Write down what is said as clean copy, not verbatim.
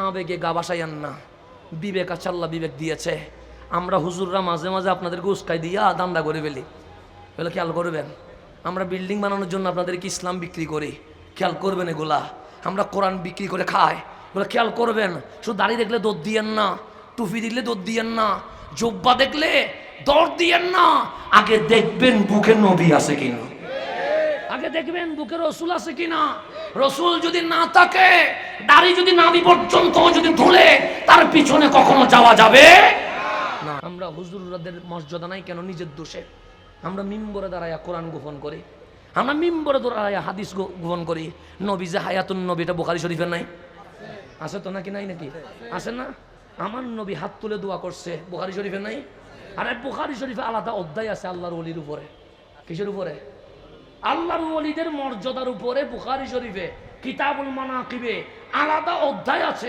আবেগে গা বাসাইয়ান না, বিবেক আছে, আল্লাহ বিবেক দিয়েছে। আমরা হুজুররা মাঝে মাঝে আপনাদেরকে উস্কাই দিয়া দান্দা করে ফেলি, এগুলো খেয়াল করবেন। আমরা বিল্ডিং বানানোর জন্য আপনাদেরকে ইসলাম বিক্রি করি, খেয়াল করবেন এগুলা। আমরা কোরআন বিক্রি করে খাই, এগুলো খেয়াল করবেন। শুধু দাড়ি দেখলে দৌড় দিয়েন না, টুপি দিলে দৌড় দিয়েন না, জব্বা দেখলে দৌড় দিয়েন না। আগে দেখবেন বুকে নবী আছে কিনা, আগে দেখবেন বুকে রসুল আছে কিনা। রসুল যদি না থাকে, দাড়ি যদি নাভি পর্যন্ত যদি ধুলে, তার পিছনে কখনো যাওয়া যাবে না। আমরা হুজুরদের মর্যাদা নাই কেন? নিজের দোষে। আমরা মিম্বরে দাঁড়াইয়া কোরআন গোপন করি, আমরা মিম্বরে দাঁড়াইয়া হাদিস গোপন করি। নবী যে হায়াতুন নবী, এটা বুখারী শরীফে নাই? আছে তো নাকি? নাই নাকি? আছে না? আমার নবী হাত তুলে দোয়া করছে, বুখারী শরীফে নাই? আরে বুখারী শরীফে আলাদা অধ্যায় আছে আল্লাহর ওলির উপরে। কিসের উপরে? আল্লাহর ওলিদের মর্যাদার উপরে বুখারী শরীফে কিতাবুল মানাকিবে আলাদা অধ্যায় আছে।